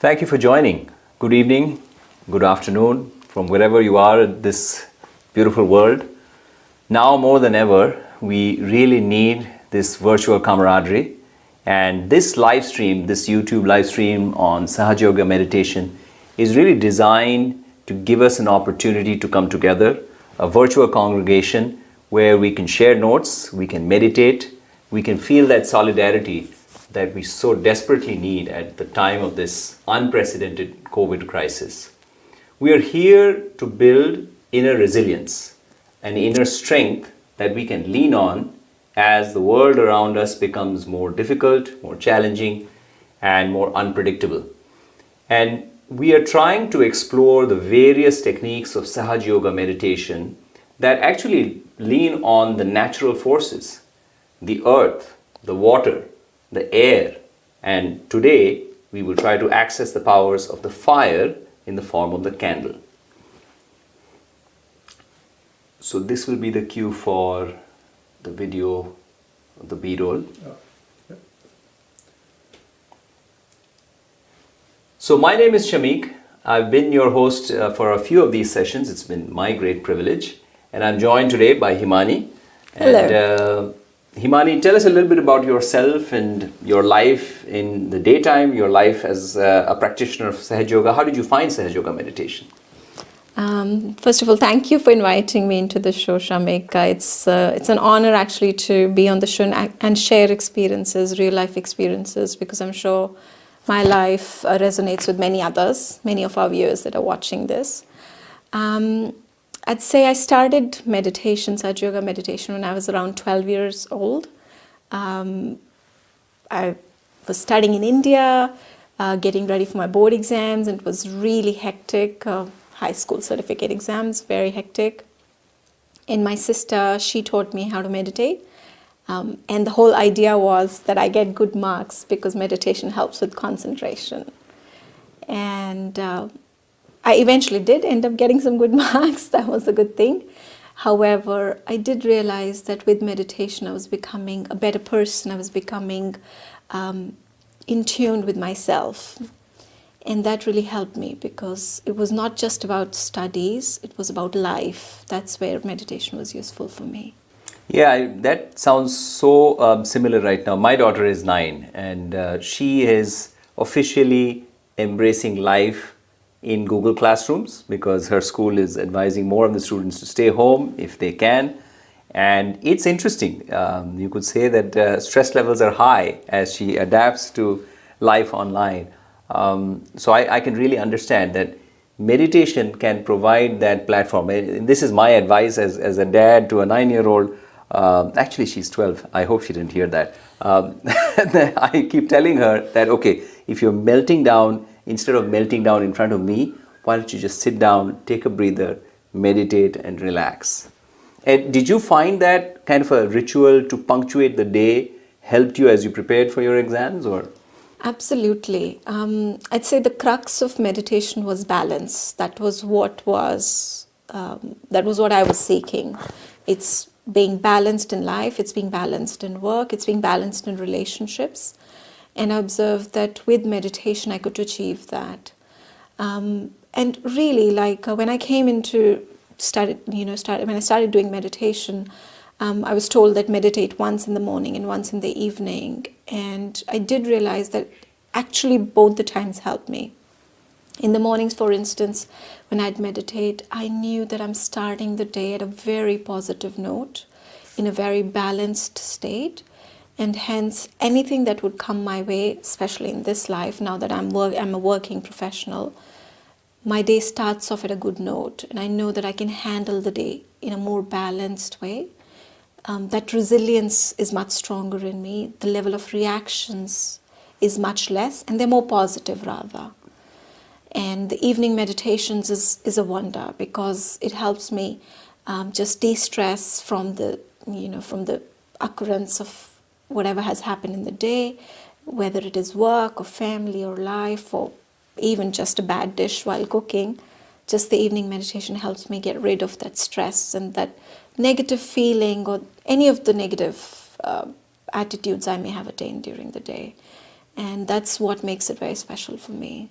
Thank you for joining. Good evening, good afternoon, from wherever you are in this beautiful world. Now more than ever, we really need this virtual camaraderie. And this live stream, this YouTube live stream on Sahaja Yoga Meditation is really designed to give us an opportunity to come together, a virtual congregation where we can share notes, we can meditate, we can feel that solidarity that we so desperately need at the time of this unprecedented COVID crisis. We are here to build inner resilience and inner strength that we can lean on as the world around us becomes more difficult, more challenging, and more unpredictable. And we are trying to explore the various techniques of Sahaja Yoga meditation that actually lean on the natural forces, the earth, the water, the air, and today we will try to access the powers of the fire in the form of the candle. So this will be the cue for the video, the B-roll. So my name is Shamik. I've been your host for a few of these sessions. It's been my great privilege. And I'm joined today by Himani. Hello. And, Himani, tell us a little bit about yourself and your life in the daytime, your life as a practitioner of Sahaja Yoga. How did you find Sahaja Yoga meditation? First of all, thank you for inviting me into the show, Shamik. It's an honor actually to be on the show and share experiences, real life experiences, because I'm sure my life resonates with many others, many of our viewers that are watching this. I'd say I started meditation, Sahaja Yoga meditation, when I was around 12 years old. I was studying in India, getting ready for my board exams, and it was really hectic. High school certificate exams, very hectic. And my sister, she taught me how to meditate. And the whole idea was that I get good marks because meditation helps with concentration. And I eventually did end up getting some good marks. That was a good thing. However, I did realize that with meditation, I was becoming a better person. I was becoming in tune with myself. And that really helped me because it was not just about studies, it was about life. That's where meditation was useful for me. Yeah, that sounds so similar right now. My daughter is 9 and she is officially embracing life in Google Classrooms because her school is advising more of the students to stay home if they can. And it's interesting. You could say that stress levels are high as she adapts to life online. So I can really understand that meditation can provide that platform. And this is my advice as a dad to a 9-year-old. Actually, she's 12. I hope she didn't hear that. I keep telling her that, okay, if you're melting down, instead of melting down in front of me, why don't you just sit down, take a breather, meditate and relax. And did you find that kind of a ritual to punctuate the day helped you as you prepared for your exams, or? Absolutely. I'd say the crux of meditation was balance. That was what I was seeking. It's being balanced in life, it's being balanced in work, it's being balanced in relationships. And I observed that with meditation, I could achieve that. And really, like when I came into when I started doing meditation, I was told that meditate once in the morning and once in the evening. And I did realize that actually both the times helped me. In the mornings, for instance, when I'd meditate, I knew that I'm starting the day at a very positive note, in a very balanced state. And hence, anything that would come my way, especially in this life, now that I'm a working professional, my day starts off at a good note. And I know that I can handle the day in a more balanced way. That resilience is much stronger in me. The level of reactions is much less, and they're more positive rather. And the evening meditations is a wonder because it helps me just de-stress from the occurrence of whatever has happened in the day, whether it is work or family or life or even just a bad dish while cooking. Just the evening meditation helps me get rid of that stress and that negative feeling or any of the negative attitudes I may have attained during the day. And that's what makes it very special for me.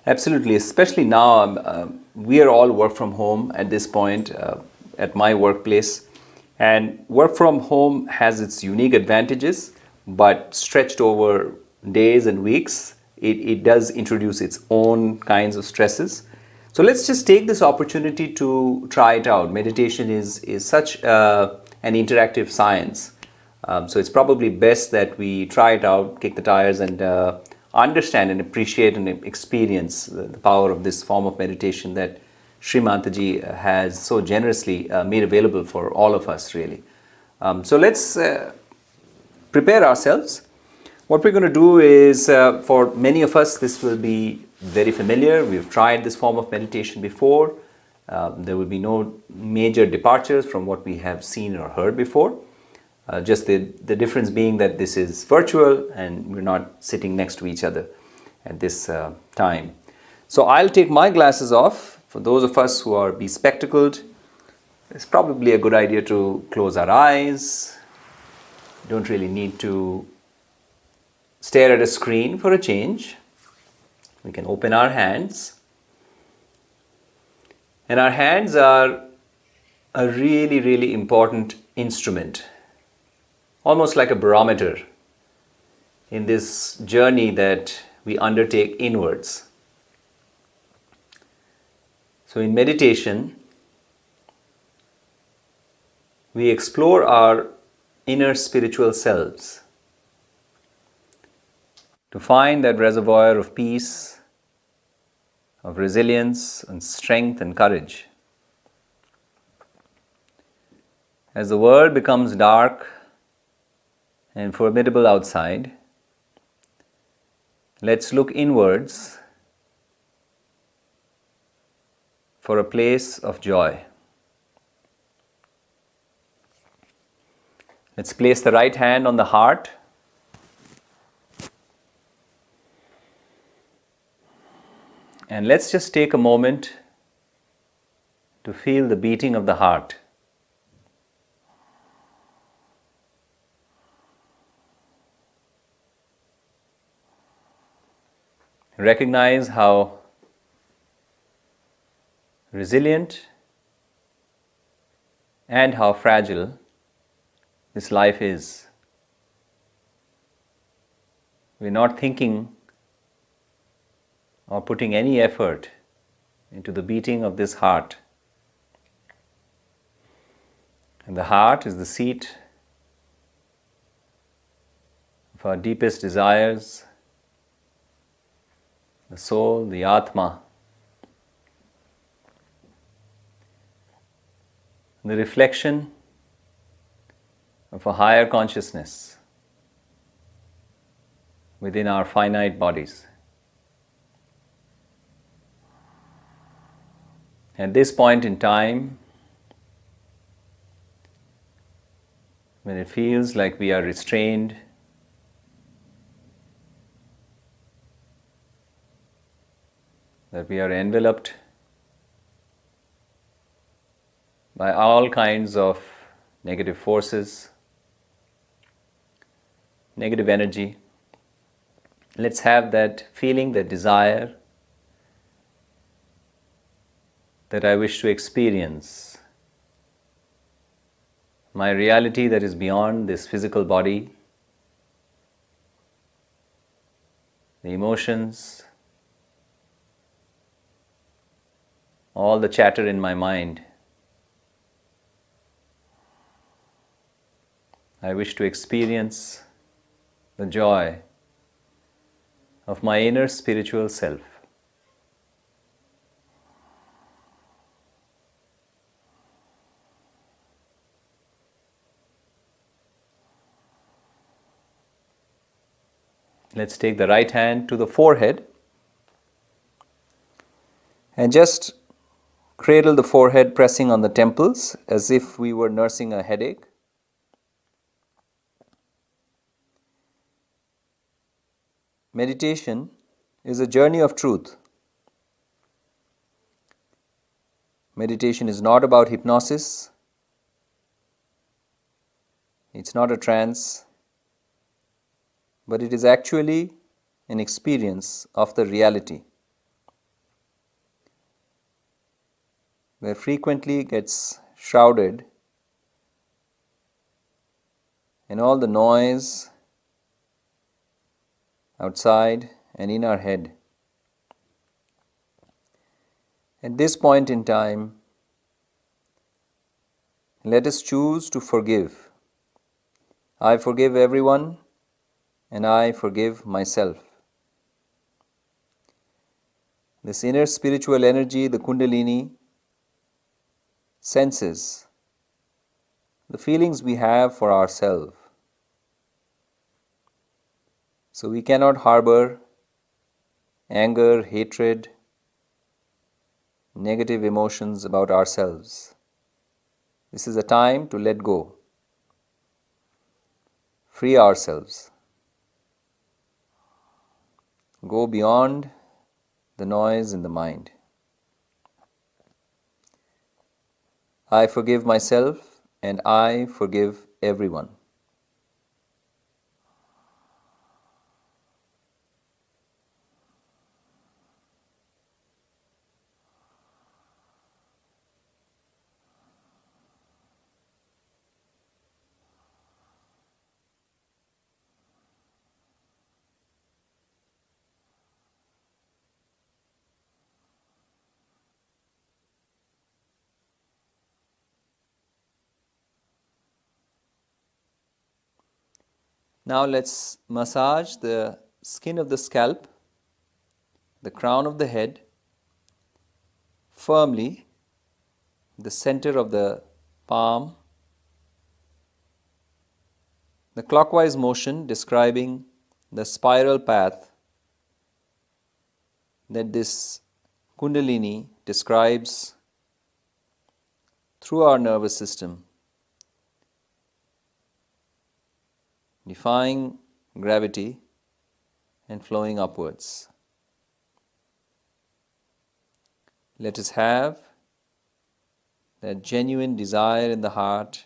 Absolutely, especially now, we are all work from home at this point at my workplace. And work from home has its unique advantages, but stretched over days and weeks, it does introduce its own kinds of stresses. So let's just take this opportunity to try it out. Meditation is such an interactive science. So it's probably best that we try it out, kick the tires, and understand and appreciate and experience the power of this form of meditation that Shri Mataji has so generously made available for all of us, really. So let's prepare ourselves. What we're going to do is, for many of us, this will be very familiar. We've tried this form of meditation before. There will be no major departures from what we have seen or heard before. Just the difference being that this is virtual and we're not sitting next to each other at this time. So I'll take my glasses off. For those of us who are bespectacled, it's probably a good idea to close our eyes. You don't really need to stare at a screen for a change. We can open our hands. And our hands are a really, really important instrument, almost like a barometer in this journey that we undertake inwards. So in meditation, we explore our inner spiritual selves to find that reservoir of peace, of resilience and strength and courage. As the world becomes dark and formidable outside, let's look inwards for a place of joy. Let's place the right hand on the heart. And let's just take a moment to feel the beating of the heart. Recognize how resilient and how fragile this life is. We're not thinking or putting any effort into the beating of this heart. And the heart is the seat of our deepest desires, the soul, the Atma, the reflection of a higher consciousness within our finite bodies. At this point in time, when it feels like we are restrained, that we are enveloped by all kinds of negative forces, negative energy, let's have that feeling, that desire that I wish to experience my reality that is beyond this physical body, the emotions, all the chatter in my mind. I wish to experience the joy of my inner spiritual self. Let's take the right hand to the forehead and just cradle the forehead, pressing on the temples as if we were nursing a headache. Meditation is a journey of truth. Meditation is not about hypnosis. It's not a trance, but it is actually an experience of the reality. where frequently gets shrouded in all the noise outside and in our head. At this point in time, let us choose to forgive. I forgive everyone and I forgive myself. This inner spiritual energy, the Kundalini, senses the feelings we have for ourselves. So we cannot harbor anger, hatred, negative emotions about ourselves. This is a time to let go, free ourselves, go beyond the noise in the mind. I forgive myself and I forgive everyone. Now let's massage the skin of the scalp, the crown of the head, firmly, the center of the palm, the clockwise motion describing the spiral path that this Kundalini describes through our nervous system, defying gravity and flowing upwards. Let us have that genuine desire in the heart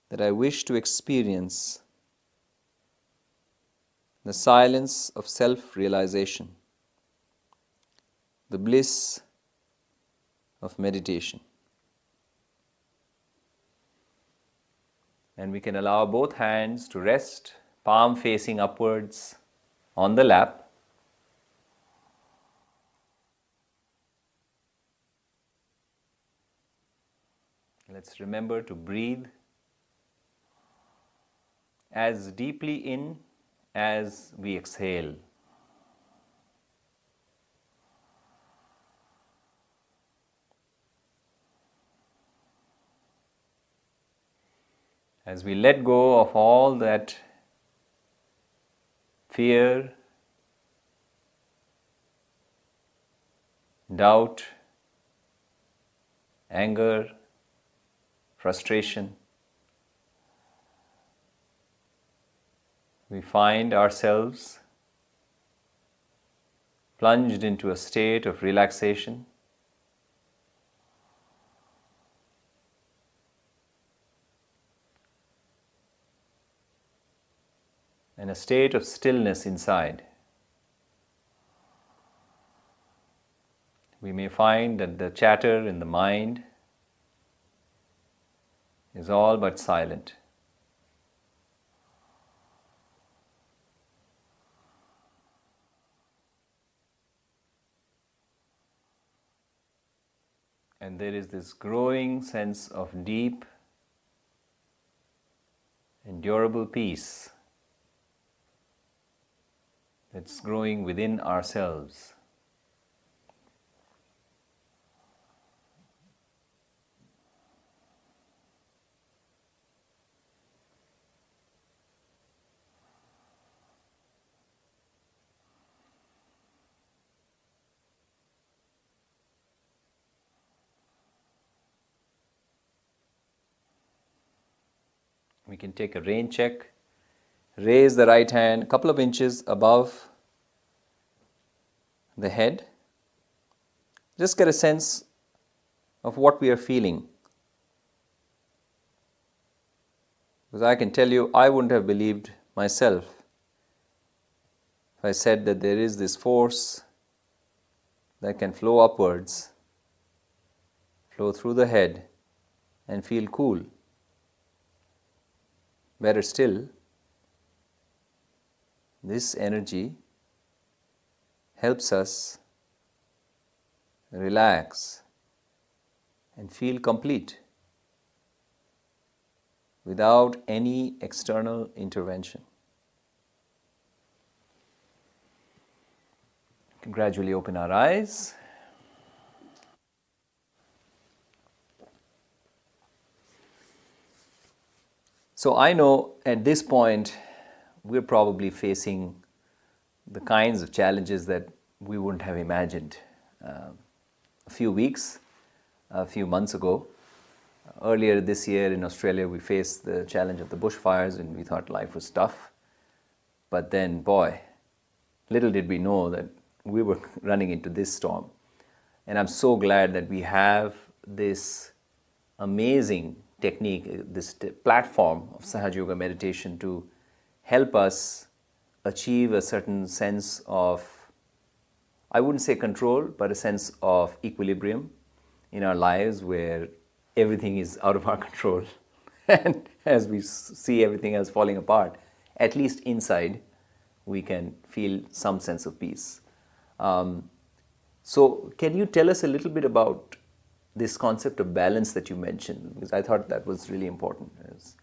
that I wish to experience the silence of self-realization, the bliss of meditation. And we can allow both hands to rest, palm facing upwards on the lap. Let's remember to breathe as deeply in as we exhale. As we let go of all that fear, doubt, anger, frustration, we find ourselves plunged into a state of relaxation, and a state of stillness inside. We may find that the chatter in the mind is all but silent. And there is this growing sense of deep, endurable peace that's growing within ourselves. We can take a rain check. Raise the right hand a couple of inches above the head. Just get a sense of what we are feeling. Because I can tell you, I wouldn't have believed myself if I said that there is this force that can flow upwards flow through the head and feel cool. Better still, this energy helps us relax and feel complete without any external intervention. We can gradually open our eyes. So I know at this point we're probably facing the kinds of challenges that we wouldn't have imagined a few weeks, a few months ago. Earlier this year in Australia, we faced the challenge of the bushfires and we thought life was tough. But then, boy, little did we know that we were running into this storm. And I'm so glad that we have this amazing technique, this platform of Sahaja Yoga Meditation to help us achieve a certain sense of, I wouldn't say control, but a sense of equilibrium in our lives where everything is out of our control. And as we see everything else falling apart, at least inside, we can feel some sense of peace. So can you tell us a little bit about this concept of balance that you mentioned? Because I thought that was really important. As,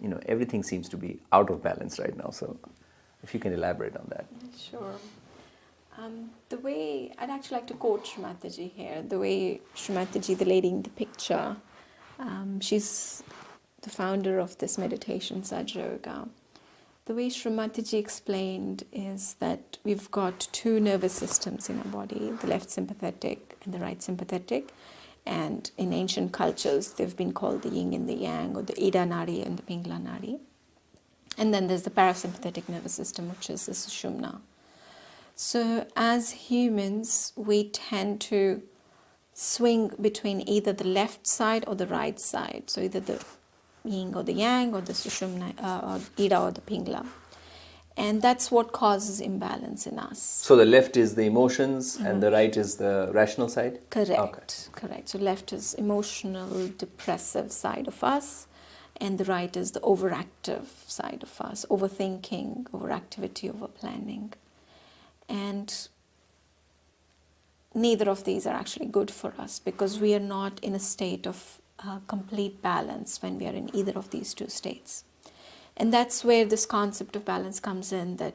you know, everything seems to be out of balance right now. So if you can elaborate on that. Sure. The way, I'd actually like to quote Shri Mataji here, the way Shri Mataji, the lady in the picture, she's the founder of this meditation, Sahaja Yoga. The way Shri Mataji explained is that we've got two nervous systems in our body, the left sympathetic and the right sympathetic. And in ancient cultures, they've been called the yin and the yang, or the Ida Nadi and the Pingla Nadi. And then there's the parasympathetic nervous system, which is the Sushumna. So as humans, we tend to swing between either the left side or the right side. So either the yin or the yang, or the Sushumna, or Ida or the Pingla. And that's what causes imbalance in us. So the left is the emotions and the right is the rational side? Correct, Okay. correct. So left is emotional, depressive side of us, and the right is the overactive side of us, overthinking, overactivity, overplanning. And neither of these are actually good for us because we are not in a state of complete balance when we are in either of these two states. And that's where this concept of balance comes in, that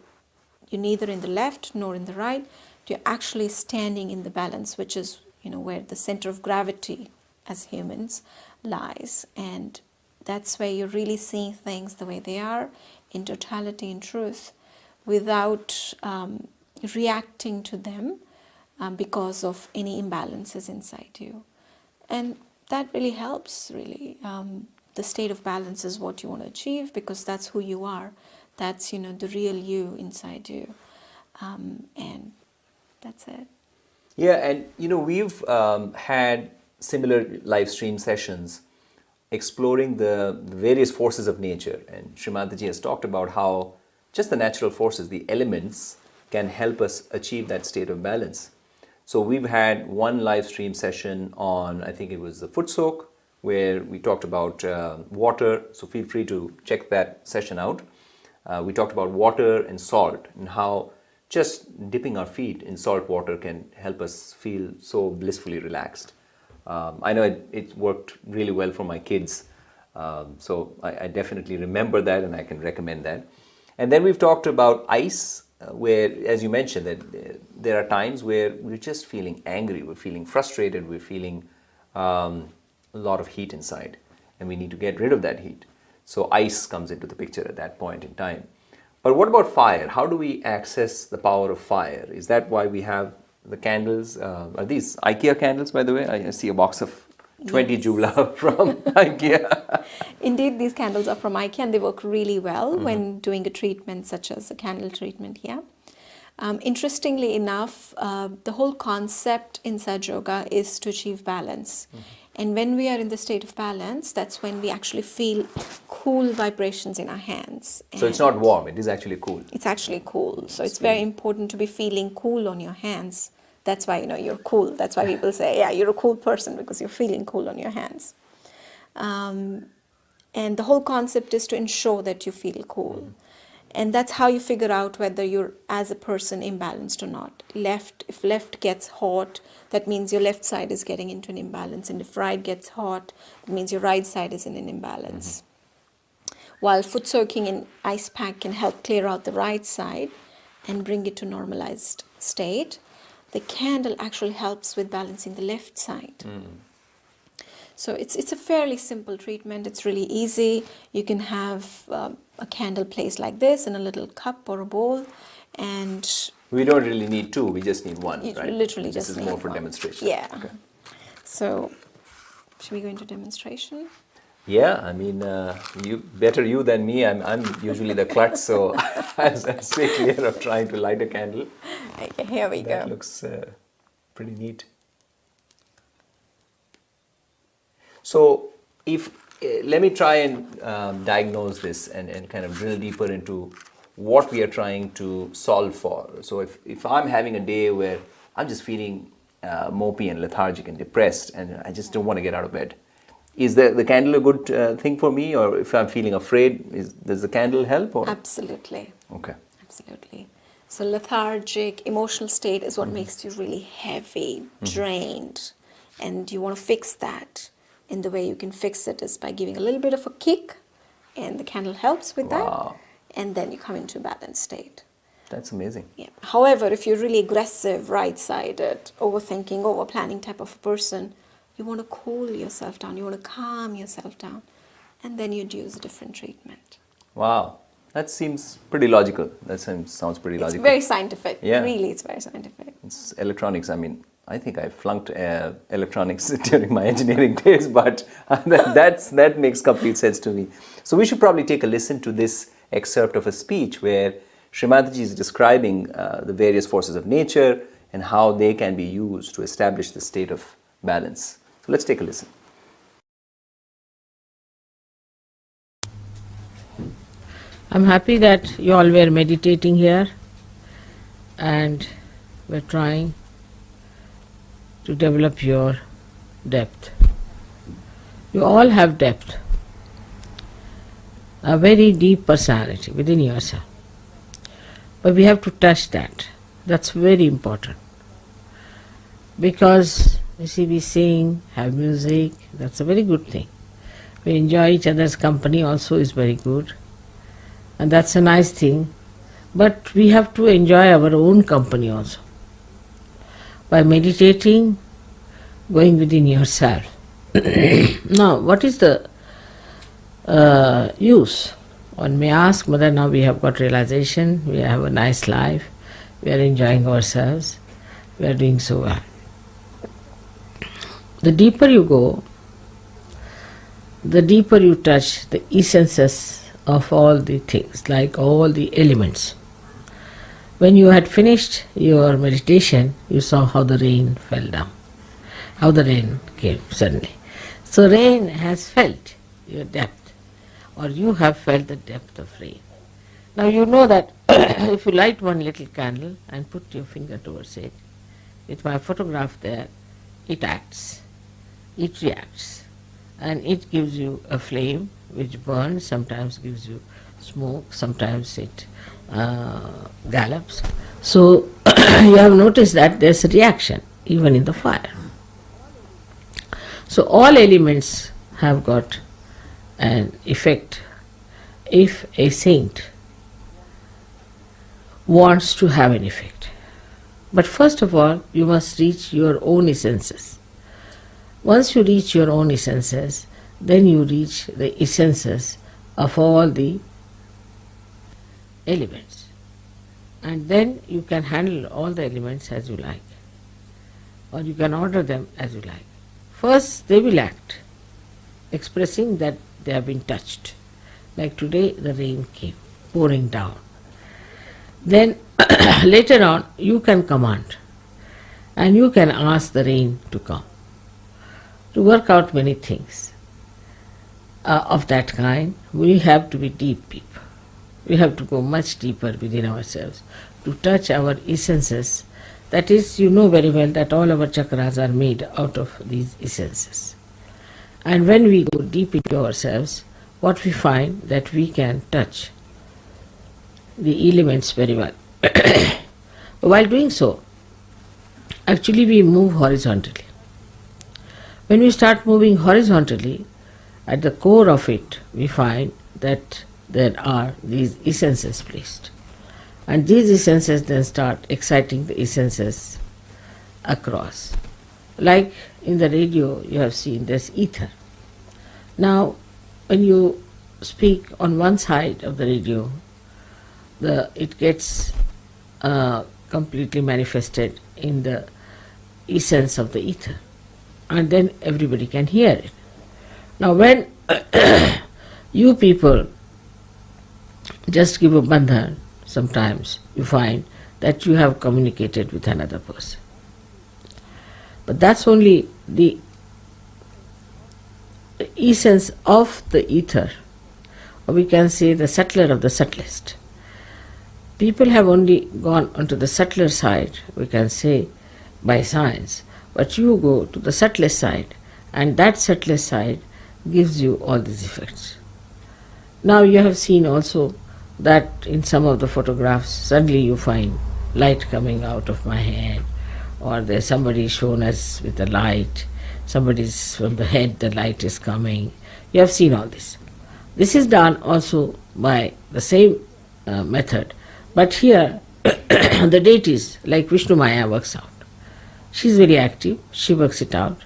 you're neither in the left nor in the right. You're actually standing in the balance, which is, you know, where the center of gravity as humans lies. And that's where you're really seeing things the way they are, in totality, in truth, without reacting to them because of any imbalances inside you. And that really helps, really. The state of balance is what you want to achieve because that's who you are. That's, you know, the real you inside you. And that's it. Yeah, and you know, we've had similar live stream sessions exploring the various forces of nature. And Shri Mataji has talked about how just the natural forces, the elements, can help us achieve that state of balance. So we've had one live stream session on, I think it was the foot soak, where we talked about water. So feel free to check that session out. We talked about water and salt and how just dipping our feet in salt water can help us feel so blissfully relaxed. I know it worked really well for my kids. So I definitely remember that and I can recommend that. And then we've talked about ice, where, as you mentioned, that there are times where we're just feeling angry, we're feeling frustrated, we're feeling a lot of heat inside, and we need to get rid of that heat. So ice comes into the picture at that point in time. But what about fire? How do we access the power of fire? Is that why we have the candles? Are these IKEA candles, by the way? I see a box of 20 Yes. Jula from IKEA. Indeed, these candles are from IKEA and they work really well when doing a treatment such as a candle treatment here. Interestingly enough, the whole concept in Sahaja Yoga is to achieve balance. And when we are in the state of balance, that's when we actually feel cool vibrations in our hands. So it's not warm, it is actually cool. It's actually cool. So it's very important to be feeling cool on your hands That's why, you're cool. That's why people say, yeah, you're a cool person, because you're feeling cool on your hands. And the whole concept is to ensure that you feel cool. And that's how you figure out whether you're, as a person, imbalanced or not. If left gets hot, that means your left side is getting into an imbalance. And if right gets hot, that means your right side is in an imbalance. While foot soaking in ice pack can help clear out the right side and bring it to normalized state, the candle actually helps with balancing the left side. So it's a fairly simple treatment. It's really easy. You can have a candle placed like this in a little cup or a bowl, and we don't really need two. We just need one, you right? literally This just is need more for one. demonstration. Yeah. Okay. So, should we go into demonstration? Yeah, I mean, you than me. I'm usually the klutz, so I'll stay clear of trying to light a candle. Okay, here we That go. looks pretty neat. So, let me try and diagnose this and kind of drill deeper into what we are trying to solve for. So, if I'm having a day where I'm just feeling mopey and lethargic and depressed, and I just don't want to get out of bed, is the candle a good thing for me? Or if I'm feeling afraid, does the candle help? Or? Absolutely. Okay. Absolutely. So lethargic, emotional state is what makes you really heavy, drained, and you want to fix that. And the way you can fix it is by giving a little bit of a kick, and the candle helps with Wow. that, and then you come into a balanced state. That's amazing. Yeah. However, if you're really aggressive, right-sided, overthinking, over-planning type of a person, you want to cool yourself down, you want to calm yourself down, and then you'd use a different treatment. Wow. That seems pretty logical. That sounds pretty logical. It's very scientific. Yeah. Really, it's very scientific. It's electronics. I mean, I think I flunked electronics during my engineering days, but that makes complete sense to me. So we should probably take a listen to this excerpt of a speech where Shri Mataji is describing the various forces of nature and how they can be used to establish the state of balance. So let's take a listen. I'm happy that you all were meditating here and were trying to develop your depth. You all have depth, a very deep personality within yourself. But we have to touch that. That's very important. Because, you see, we sing, have music, that's a very good thing. We enjoy each other's company also is very good. And that's a nice thing. But we have to enjoy our own company also. By meditating, going within yourself. Now, what is the use? One may ask, Mother, now we have got realization, we have a nice life, we are enjoying ourselves, we are doing so well. The deeper you go, the deeper you touch the essences of all the things, like all the elements. When you had finished your meditation, you saw how the rain fell down, how the rain came suddenly. So rain has felt your depth, or you have felt the depth of rain. Now you know that if you light one little candle and put your finger towards it, with my photograph there, it acts, it reacts, and it gives you a flame which burns, sometimes gives you smoke, sometimes it gallops. So you have noticed that there's a reaction even in the fire. So all elements have got an effect if a saint wants to have an effect. But first of all, you must reach your own essences. Once you reach your own essences, then you reach the essences of all the elements. And then you can handle all the elements as you like, or you can order them as you like. First, they will act, expressing that they have been touched. Like today, the rain came pouring down. Then later on, you can command, and you can ask the rain to come, to work out many things. Of that kind, we have to be deep people. We have to go much deeper within ourselves to touch our essences That is, you know very well that all our chakras are made out of these essences. And when we go deep into ourselves, what we find that we can touch the elements very well. While doing so, actually we move horizontally. When we start moving horizontally, at the core of it, we find that there are these essences placed. And these essences then start exciting the essences across. Like in the radio, you have seen there's ether. Now, when you speak on one side of the radio, it gets completely manifested in the essence of the ether, and then everybody can hear it. Now, when you people just give a bandhan, sometimes you find that you have communicated with another person. But that's only the essence of the ether, or we can say the subtler of the subtlest. People have only gone onto the subtler side, we can say, by science, but you go to the subtlest side, and that subtlest side gives you all these effects. Now you have seen also that in some of the photographs, suddenly you find light coming out of my head, or there's somebody shown us with a light, somebody's from the head the light is coming. You have seen all this. This is done also by the same method, but here the deities like Vishnu Maya works out. She is very active, she works it out,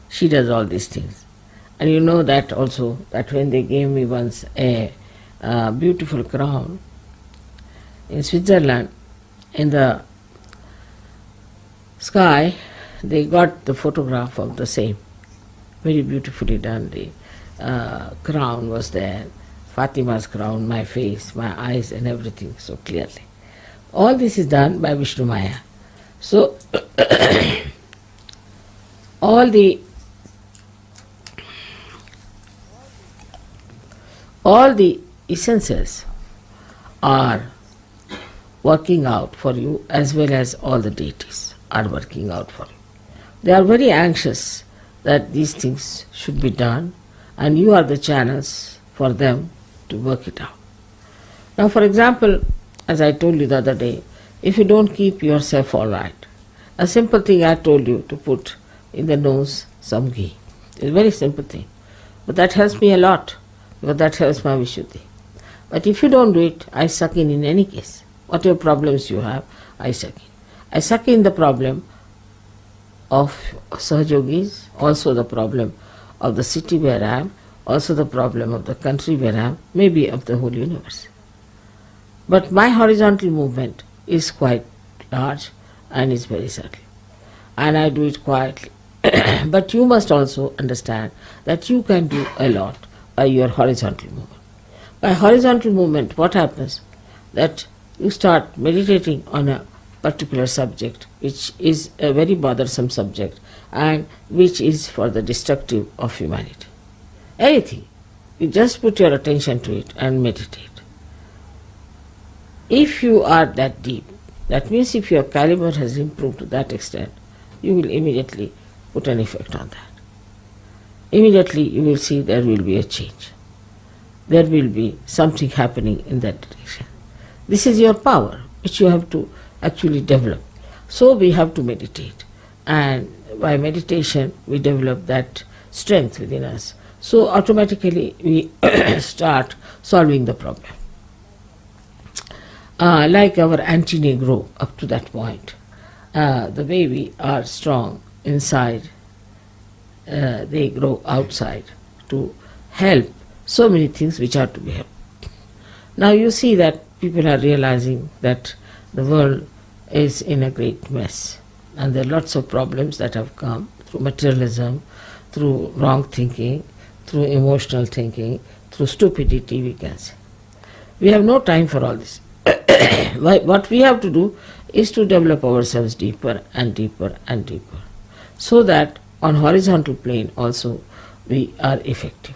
she does all these things. And you know that also, that when they gave me once a beautiful crown in Switzerland, in the sky, they got the photograph of the same, very beautifully done. The crown was there, Fatima's crown, my face, my eyes and everything so clearly. All this is done by Vishnu Maya. So all the essences are working out for you, as well as all the deities are working out for you. They are very anxious that these things should be done, and you are the channels for them to work it out. Now, for example, as I told you the other day, if you don't keep yourself all right, a simple thing I told you to put in the nose some ghee. It's a very simple thing, but that helps me a lot, because that helps my Vishuddhi. But if you don't do it, I suck in any case. Whatever problems you have, I suck in. I suck in the problem of Sahaja Yogis, also the problem of the city where I am, also the problem of the country where I am, maybe of the whole universe. But my horizontal movement is quite large and is very subtle. And I do it quietly. But you must also understand that you can do a lot by your horizontal movement. By horizontal movement, what happens? That you start meditating on a particular subject, which is a very bothersome subject and which is for the destructive of humanity. Anything. You just put your attention to it and meditate. If you are that deep, that means if your caliber has improved to that extent, you will immediately put an effect on that. Immediately you will see there will be a change. There will be something happening in that direction. This is your power, which you have to actually develop. So we have to meditate, and by meditation we develop that strength within us. So automatically we start solving the problem. Like our anti-Negro up to that point, the way we are strong inside, they grow outside to help so many things which are to be helped. Now you see that people are realizing that the world is in a great mess, and there are lots of problems that have come through materialism, through wrong thinking, through emotional thinking, through stupidity, we can say. We have no time for all this. What we have to do is to develop ourselves deeper and deeper and deeper, so that on horizontal plane also we are effective.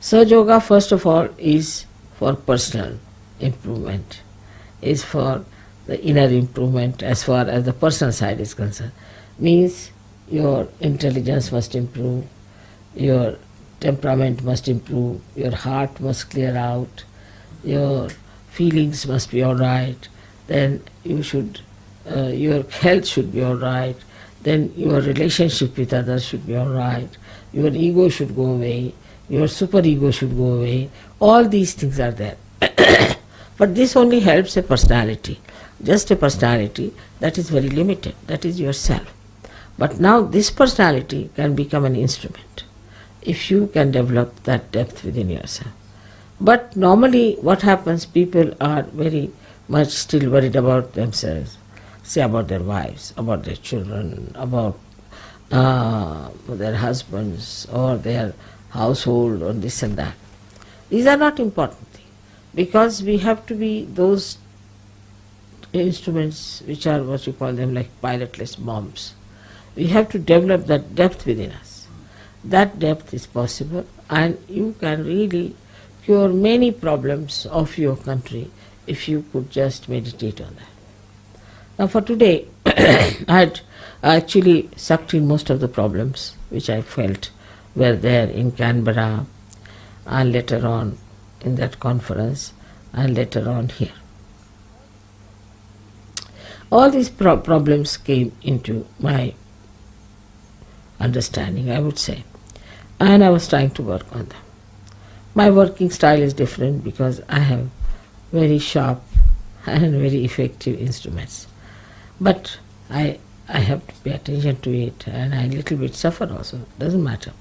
Sahaja Yoga, first of all, is for personal improvement, is for the inner improvement as far as the personal side is concerned. Means your intelligence must improve, your temperament must improve, your heart must clear out, your feelings must be all right, then your health should be all right, then your relationship with others should be all right, your ego should go away, your superego should go away. All these things are there. But this only helps a personality, just a personality that is very limited, that is yourself. But now this personality can become an instrument if you can develop that depth within yourself. But normally what happens, people are very much still worried about themselves, say about their wives, about their children, about their husbands or their household or this and that. These are not important things, because we have to be those instruments which are what you call them like pilotless bombs. We have to develop that depth within us. That depth is possible, and you can really cure many problems of your country if you could just meditate on that. Now for today, I had actually sucked in most of the problems which I felt were there in Canberra and later on in that conference and later on here. All these problems came into my understanding, I would say, and I was trying to work on them. My working style is different because I have very sharp and very effective instruments. But I have to pay attention to it, and I little bit suffer also, doesn't matter.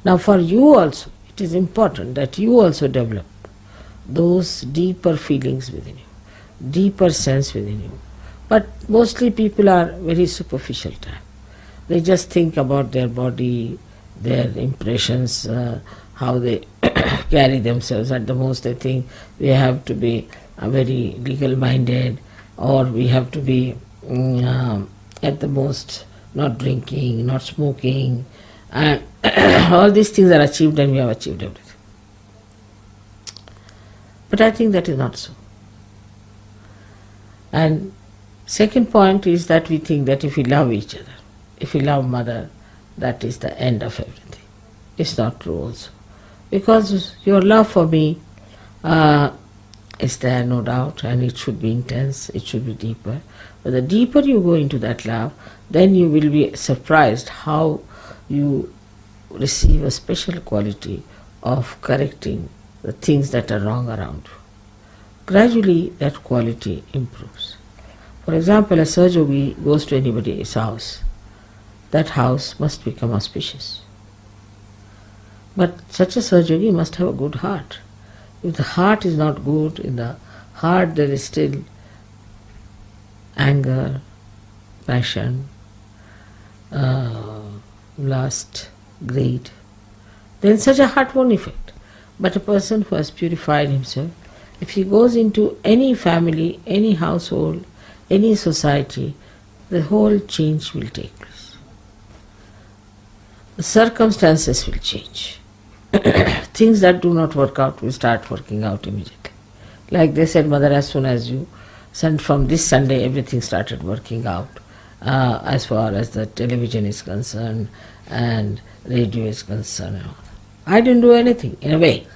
Now for you also, it is important that you also develop those deeper feelings within you, deeper sense within you. But mostly people are very superficial type. They just think about their body, their impressions, how they carry themselves. At the most they think we have to be very legal-minded, or we have to be at the most not drinking, not smoking, and all these things are achieved and we have achieved everything. But I think that is not so. And second point is that we think that if we love each other, if we love mother, that is the end of everything. It's not true also. Because your love for me is there, no doubt, and it should be intense, it should be deeper. But the deeper you go into that love, then you will be surprised how you receive a special quality of correcting the things that are wrong around you. Gradually that quality improves. For example, a Sahaja Yogi goes to anybody's house, that house must become auspicious. But such a Sahaja Yogi must have a good heart. If the heart is not good, in the heart there is still anger, passion, lust, greed, then such a heart won't affect. But a person who has purified himself, if he goes into any family, any household, any society, the whole change will take place. The circumstances will change. Things that do not work out will start working out immediately. Like they said, Mother, as soon as you sent from this Sunday, everything started working out as far as the television is concerned and radio is concerned. I didn't do anything, in a way.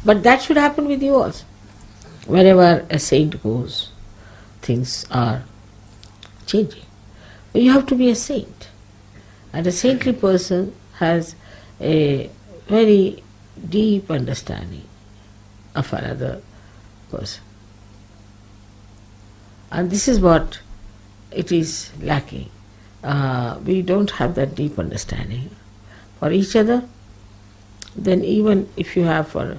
But that should happen with you also. Wherever a saint goes, things are changing. You have to be a saint. And a saintly person has a very deep understanding of another person. And this is what it is lacking. We don't have that deep understanding for each other. Then even if you have for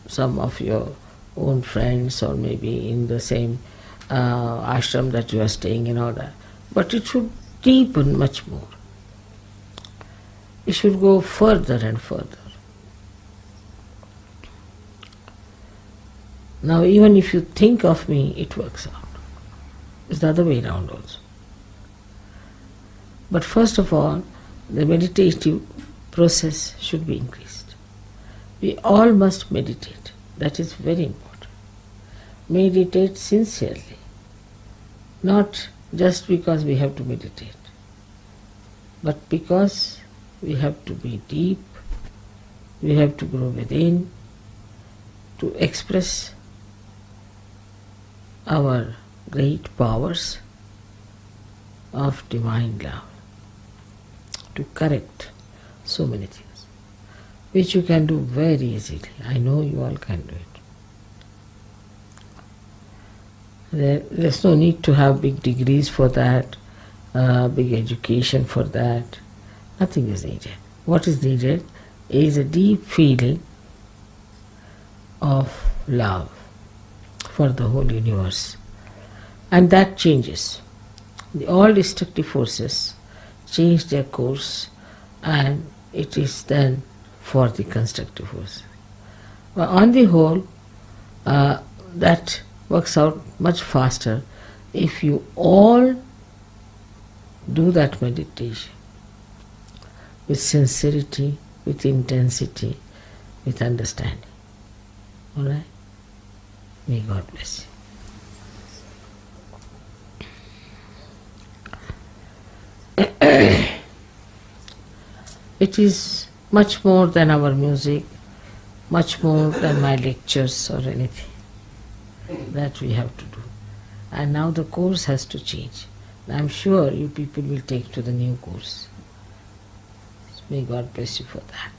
some of your own friends, or maybe in the same ashram that you are staying in, all that, but it should deepen much more. It should go further and further. Now even if you think of me, it works out. It's the other way around also. But first of all, the meditative process should be increased. We all must meditate. That is very important. Meditate sincerely, not just because we have to meditate, but because we have to be deep, we have to grow within, to express our great powers of divine love, to correct so many things, which you can do very easily. I know you all can do it. There's no need to have big degrees for that, big education for that. Nothing is needed. What is needed is a deep feeling of love for the whole universe. And that changes. All destructive forces change their course, and it is then for the constructive force. But on the whole, that works out much faster if you all do that meditation with sincerity, with intensity, with understanding. Alright? May God bless you. It is much more than our music, much more than my lectures or anything that we have to do. And now the course has to change. I am sure you people will take to the new course. May God bless you for that.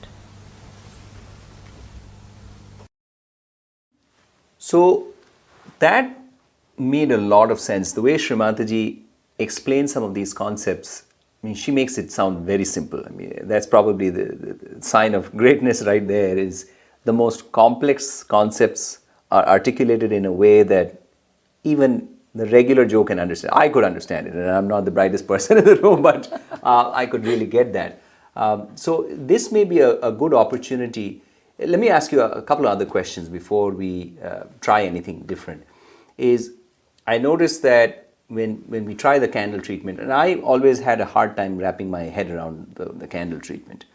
So that made a lot of sense. The way Shri Mataji explains some of these concepts, I mean, she makes it sound very simple. I mean, that's probably the sign of greatness right there, is the most complex concepts are articulated in a way that even the regular Joe can understand. I could understand it, and I'm not the brightest person in the room, but I could really get that. So this may be a good opportunity. Let me ask you a couple of other questions before we try anything different. I noticed that when we try the candle treatment, and I always had a hard time wrapping my head around the candle treatment,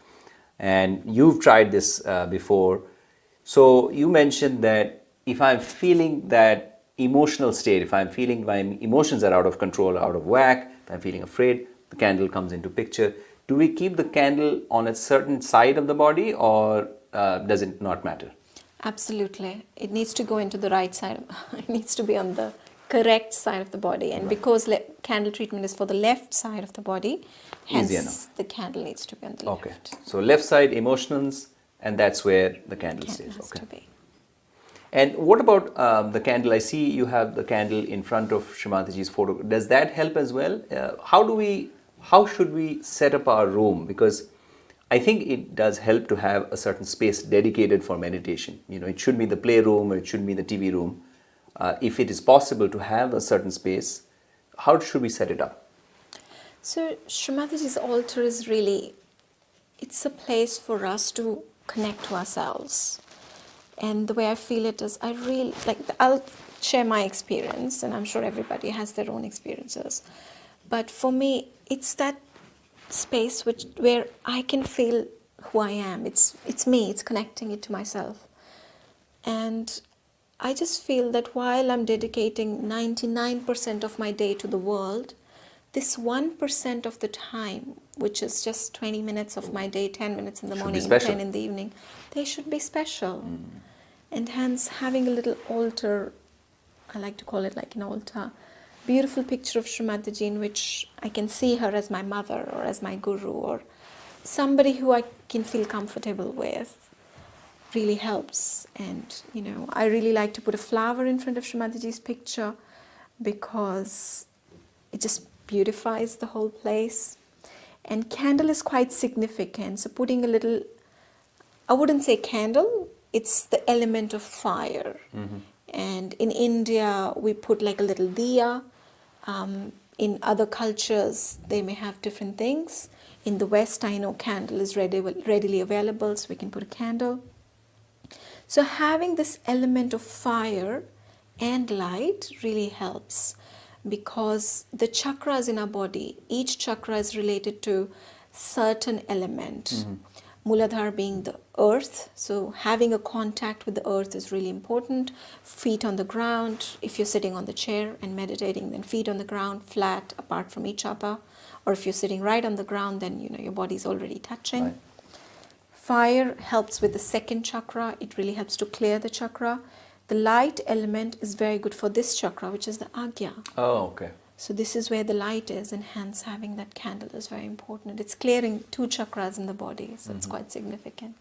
and you've tried this before. So you mentioned that if I'm feeling that emotional state, if I'm feeling my emotions are out of control, out of whack, if I'm feeling afraid, the candle comes into picture. Do we keep the candle on a certain side of the body, or does it not matter? Absolutely. It needs to go into the right side. It needs to be on the correct side of the body. And because candle treatment is for the left side of the body, hence the candle needs to be on the left. Okay. So left side emotions, and that's where the candle stays. Has to be. And what about the candle? I see you have the candle in front of Shri Mataji's photo. Does that help as well? How should we set up our room? Because I think it does help to have a certain space dedicated for meditation. You know, it should be the playroom, or it should be the TV room. If it is possible to have a certain space, how should we set it up? So Shri Mataji's altar is really, it's a place for us to connect to ourselves. And the way I feel it is, I'll share my experience, and I'm sure everybody has their own experiences. But for me, it's that space where I can feel who I am. It's me, it's connecting it to myself. And I just feel that while I'm dedicating 99% of my day to the world, this 1% of the time, which is just 20 minutes of my day, 10 minutes in the morning, 10 in the evening, they should be special. And hence, having a little altar, I like to call it like an altar, beautiful picture of Shri Mataji in which I can see her as my mother or as my guru or somebody who I can feel comfortable with, really helps. And, you know, I really like to put a flower in front of Shri Mataji's picture because it just beautifies the whole place. And candle is quite significant. So putting a little, I wouldn't say candle, it's the element of fire. And in India, we put like a little diya. In other cultures, they may have different things. In the West, I know candle is readily available, so we can put a candle. So having this element of fire and light really helps, because the chakras in our body, each chakra is related to certain element. Muladhara being the earth, so having a contact with the earth is really important. Feet on the ground, if you're sitting on the chair and meditating, then feet on the ground, flat, apart from each other. Or if you're sitting right on the ground, then your body's already touching. Right. Fire helps with the second chakra. It really helps to clear the chakra. The light element is very good for this chakra, which is the Agya. Oh, okay. So this is where the light is, and hence having that candle is very important. It's clearing 2 chakras in the body, so it's quite significant.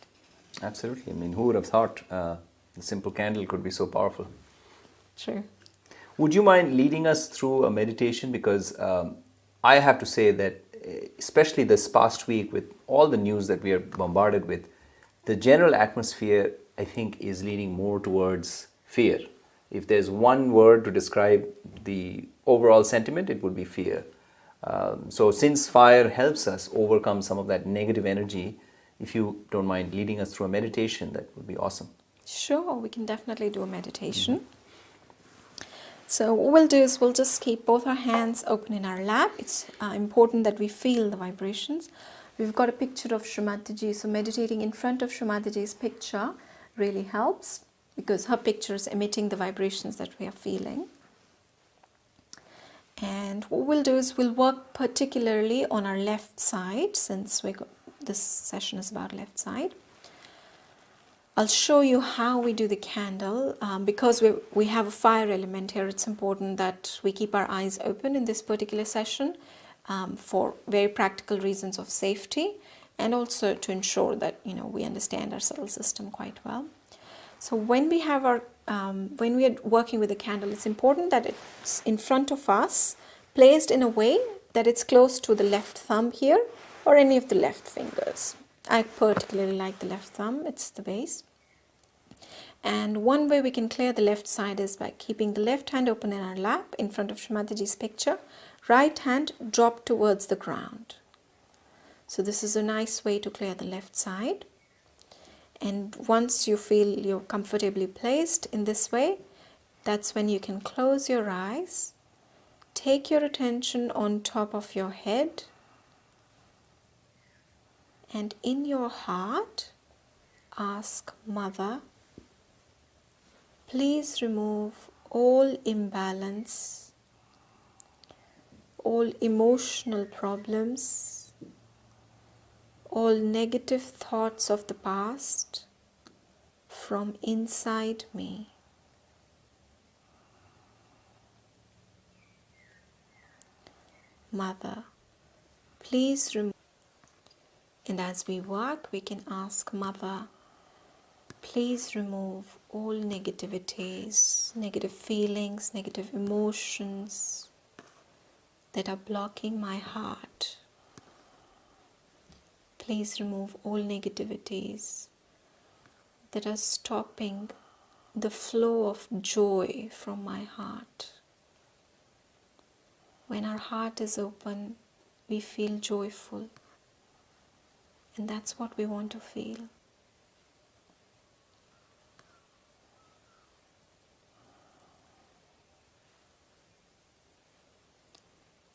Absolutely. I mean, who would have thought the simple candle could be so powerful? True. Would you mind leading us through a meditation? Because I have to say that, especially this past week, with all the news that we are bombarded with, the general atmosphere, I think, is leaning more towards fear. If there's one word to describe the overall sentiment, it would be fear. So since fire helps us overcome some of that negative energy, if you don't mind leading us through a meditation, that would be awesome. Sure, we can definitely do a meditation. So what we'll do is we'll just keep both our hands open in our lap. It's important that we feel the vibrations. We've got a picture of Shri Mataji, so meditating in front of Shri Mataji's picture really helps, because her picture is emitting the vibrations that we are feeling. And what we'll do is we'll work particularly on our left side, since this session is about left side. I'll show you how we do the candle. Because we have a fire element here, it's important that we keep our eyes open in this particular session for very practical reasons of safety, and also to ensure that we understand our subtle system quite well. So when we have when we are working with a candle, it's important that it's in front of us, placed in a way that it's close to the left thumb here, or any of the left fingers. I particularly like the left thumb, it's the base. And one way we can clear the left side is by keeping the left hand open in our lap in front of Shri Mataji's picture, right hand dropped towards the ground. So this is a nice way to clear the left side. And once you feel you're comfortably placed in this way, that's when you can close your eyes, take your attention on top of your head, and in your heart, ask Mother, please remove all imbalance, all emotional problems, all negative thoughts of the past from inside me. Mother, please remove. And as we work, we can ask Mother, please remove all negativities, negative feelings, negative emotions that are blocking my heart. Please remove all negativities that are stopping the flow of joy from my heart. When our heart is open, we feel joyful. And that's what we want to feel.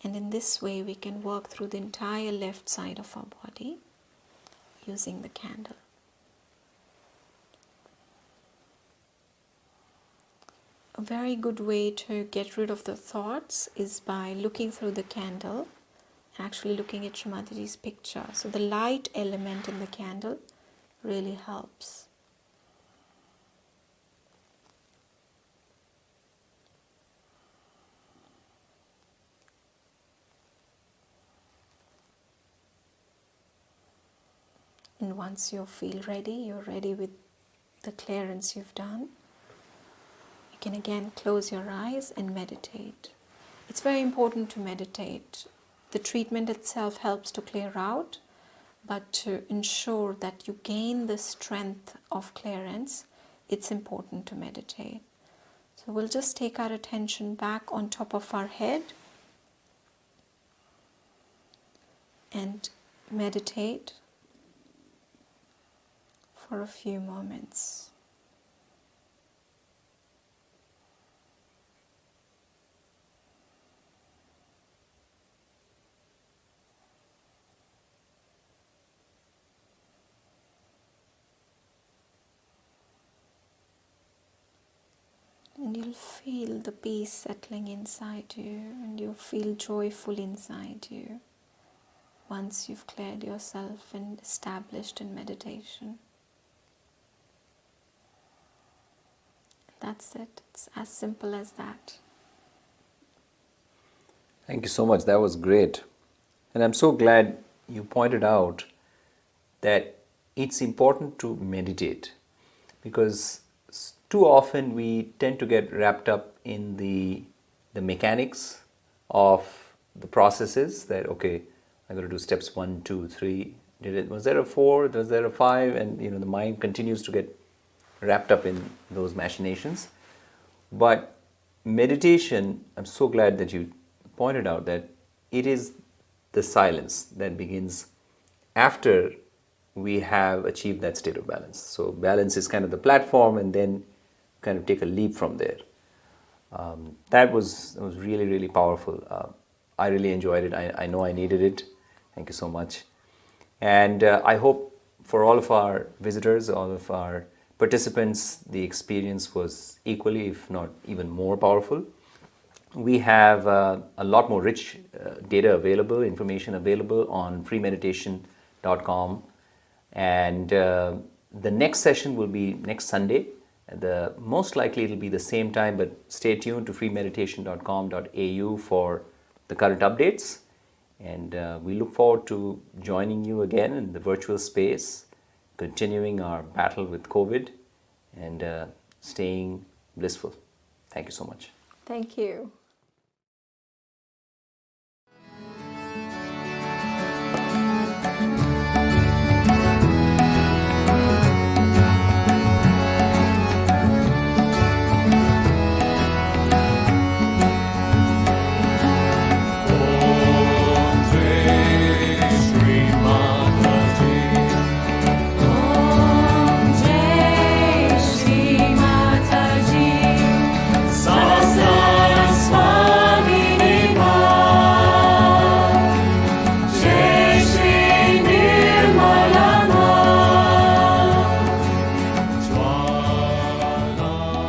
And in this way, we can work through the entire left side of our body using the candle. A very good way to get rid of the thoughts is by looking through the candle, actually looking at Shri Mataji's picture. So the light element in the candle really helps. And once you feel ready, you're ready with the clearance you've done, you can again close your eyes and meditate. It's very important to meditate. The treatment itself helps to clear out, but to ensure that you gain the strength of clearance, it's important to meditate. So we'll just take our attention back on top of our head and meditate for a few moments. And you'll feel the peace settling inside you, and you'll feel joyful inside you once you've cleared yourself and established in meditation. That's it. It's as simple as that. Thank you so much. That was great. And I'm so glad you pointed out that it's important to meditate, because too often we tend to get wrapped up in the mechanics of the processes that, okay, I got to do steps 1, 2, 3. Was there a 4? Was there a 5? And the mind continues to get wrapped up in those machinations. But meditation, I'm so glad that you pointed out that it is the silence that begins after we have achieved that state of balance. So balance is kind of the platform, and then kind of take a leap from there. That was really, really powerful. I really enjoyed it. I know I needed it. Thank you so much. And I hope for all of our visitors, all of our participants, the experience was equally, if not even more powerful. We have a lot more rich data available, information available on freemeditation.com. And the next session will be next Sunday. Most likely it'll be the same time, but stay tuned to freemeditation.com.au for the current updates. And we look forward to joining you again in the virtual space, continuing our battle with COVID and staying blissful. Thank you so much. Thank you.